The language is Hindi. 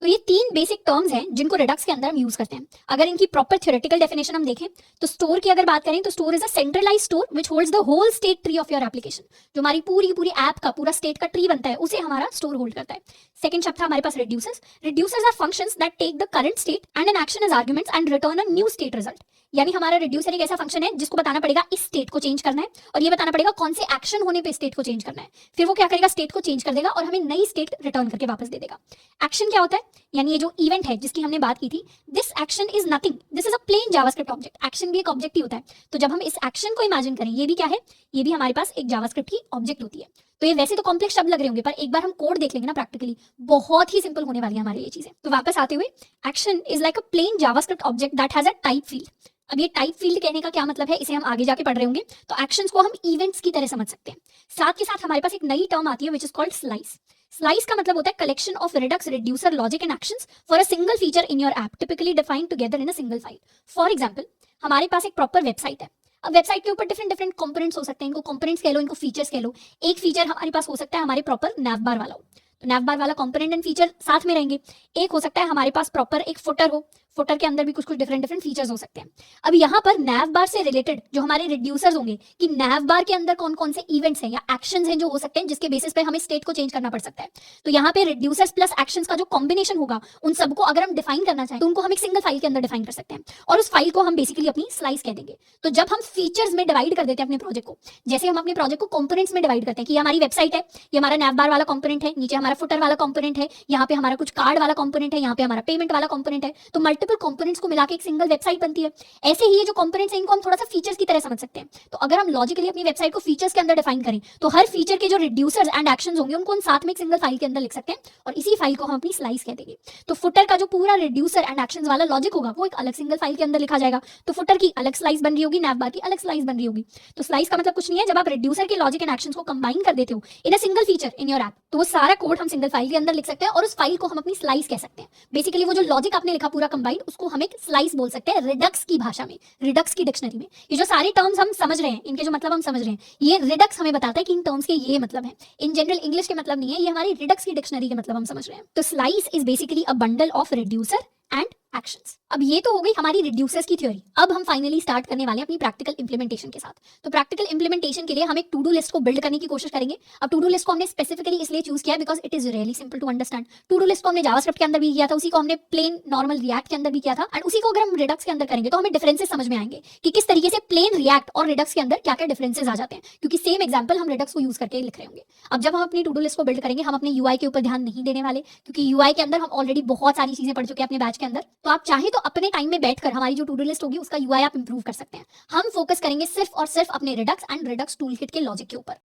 तो ये तीन बेसिक टर्म्स हैं जिनको रिडक्स के अंदर हम यूज करते हैं। अगर इनकी प्रॉपर थ्योरेटिकल डेफिनेशन हम देखें तो स्टोर की अगर बात करें तो store is a centralise store which holds the whole state tree of your application. जो हमारी पूरी पूरी ऐप का पूरा स्टेट का ट्री बनता है उसे हमारा स्टोर होल्ड करता है। सेकंड शब्द था हमारे पास reducers. Reducers are functions that take the current state and an action as arguments and return a new state result. यानी हमारा रिड्यूसर एक ऐसा फंक्शन है जिसको बताना पड़ेगा इस स्टेट को चेंज करना है और ये बताना पड़ेगा कौन से एक्शन होने पे स्टेट को चेंज करना है। फिर वो क्या करेगा, स्टेट को चेंज कर देगा और हमें नई स्टेट रिटर्न करके वापस दे देगा। एक्शन क्या होता है, यानी ये जो इवेंट है जिसकी हमने बात की थी, this action is nothing, this is a plain JavaScript object. Action भी एक ऑब्जेक्ट ही होता है। तो जब हम इस एक्शन को इमेजिन करें, ये भी क्या है, ये भी हमारे पास एक जावास्क्रिप्ट की ऑब्जेक्ट होती है। तो ये वैसे तो कॉम्प्लेक्स शब्द लग रहे होंगे पर एक बार हम कोड देख लेंगे ना प्रैक्टिकली, बहुत ही सिंपल होने वाली है हमारे लिए चीजें। तो वापस आते हुए, action is like a plain JavaScript object that has a type field. अब ये टाइप फील्ड कहने का क्या मतलब है, इसे हम आगे जाके पढ़ रहे होंगे। तो एक्शंस को हम इवेंट्स की तरह समझ सकते हैं। साथ के साथ हमारे पास एक नई टर्म आती है which is called slice. Slice का मतलब होता है collection of Redux reducer logic and actions for a single feature in your app, typically defined together in a single file. For example, हमारे पास एक प्रॉपर वेबसाइट है। अब वेबसाइट के ऊपर डिफरेंट डिफरेंट कंपोनेंट्स हो सकते हैं, इनको कंपोनेंट्स कह लो, इनको फीचर्स कह लो। एक फीचर हमारे पास हो सकता है हमारे प्रॉपर नैवबार वाला हो, तो नैवबार वाला कंपोनेंट एंड फीचर साथ में रहेंगे। एक हो सकता है हमारे पास प्रॉपर एक फुटर हो, फुटर के अंदर भी कुछ कुछ डिफरेंट डिफरेंट फीचर्स हो सकते हैं। अब यहाँ पर नैव बार से रिलेटेड जो हमारे रिड्यूसर्स होंगे कि नैव बार के अंदर कौन कौन से इवेंट्स हैं या एक्शंस हैं जो हो सकते हैं जिसके बेसिस पे हमें स्टेट को चेंज करना पड़ सकता है। तो यहाँ पे रिड्यूसर्स प्लस एक्शंस का जो कॉम्बिनेशन होगा, उन सबको अगर हम डिफाइन करना चाहें तो उनको हम एक सिंगल फाइल के अंदर डिफाइन कर सकते हैं और उस फाइल को हम बेसिकली अपनी स्लाइस कह देंगे। तो जब हम फीचर्स में डिवाइड कर देते हैं अपने प्रोजेक्ट को, जैसे हम अपने प्रोजेक्ट को कंपोनेंट्स में डिवाइड करते हैं कि ये हमारी वेबसाइट है, ये हमारा नैव बार वाला कंपोनेंट है, नीचे हमारा फुटर वाला कंपोनेंट है, यहाँ पे हमारा कुछ कार्ड वाला कंपोनेंट है, यहाँ पे हमारा पेमेंट वाला कंपोनेंट है। तो मल्टीपल कंपोनेंट्स को मिला के एक सिंगल वेबसाइट बनती है। ऐसे ही ये जो कंपोनेंट्स हैं इनको हम थोड़ा सा फीचर्स की तरह समझ सकते हैं। तो अगर हम लॉजिकली अपनी वेबसाइट को फीचर्स के अंदर डिफाइन करें तो हर फीचर के जो रिड्यूसर्स एंड एक्शंस होंगे उनको हम साथ में एक सिंगल फाइल के अंदर लिख सकते हैं और इसी फाइल को हम अपनी स्लाइस कह देंगे। तो फुटर का जो पूरा रिड्यूसर एंड एक्शंस वाला लॉजिक होगा वो एक अलग सिंगल फाइल के अंदर लिखा जाएगा। तो फुटर की अलग स्लाइस बन रही होगी, नैव बार की अलग स्लाइस बन रही होगी। तो स्लाइस का मतलब कुछ नहीं है, जब आप रिड्यूसर के लॉजिक एंड एक्शंस को कंबाइन कर देते हो in a single feature in your app, तो वो सारा कोड हम सिंगल फाइल के अंदर लिख सकते हैं और उस फाइल को हम अपनी स्लाइस कह सकते हैं। बेसिकली वो जो लॉजिक आपने लिखा पूरा कंबाइंड, उसको हम एक स्लाइस बोल सकते हैं रिडक्स की भाषा में, रिडक्स की डिक्शनरी में। ये जो सारे टर्म्स हम समझ रहे हैं, इनके जो मतलब हम समझ रहे हैं, ये रिडक्स हमें बताता है कि इन टर्म्स के ये मतलब है। इन जनरल इंग्लिश के मतलब नहीं है, ये हमारी रिडक्स की डिक्शनरी के मतलब हम समझ रहे हैं। तो slice is basically a bundle of reducer and actions. अब ये तो हो गई हमारी रिड्यूसर्स की थ्योरी। अब हम फाइनली स्टार्ट करने वाले हैं अपनी प्रैक्टिकल इंप्लीमेंटेशन के साथ। तो प्रैक्टिकल इंप्लीमेंटेशन के लिए हम एक टू डू लिस्ट को बिल्ड करने की कोशिश करेंगे। अब टू डू लिस्ट को हमने स्पेसिफिकली इसलिए चूज किया because it is really simple to understand. To do list को हमने जावास्क्रिप्ट के अंदर भी किया था, उसी को हमने प्लेन नॉर्मल रिएक्ट के अंदर भी किया था, एंड उसी को अगर हम रिडक्स के अंदर करेंगे तो हमें डिफरेंसेस समझ में आएंगे कि किस तरीके से प्लेन रिएक्ट और रिडक्स के अंदर क्या क्या डिफरेंसेस आ जाते हैं, क्योंकि सेम एग्जांपल हम रिडक्स को यूज करके लिख रहे होंगे। अब जब हम अपनी टू डू लिस्ट को बिल्ड करेंगे, हम अपने यूआई के ऊपर ध्यान नहीं देने वाले, क्योंकि यूआई के अंदर हम ऑलरेडी बहुत सारी चीजें पढ़ चुके हैं अपने बैच के अंदर। तो आप चाहे तो अपने टाइम में बैठकर हमारी जो टू डू लिस्ट होगी उसका यूआई आप इंप्रूव कर सकते हैं। हम फोकस करेंगे सिर्फ और सिर्फ अपने रिडक्स एंड रिडक्स टूलकिट के लॉजिक के ऊपर।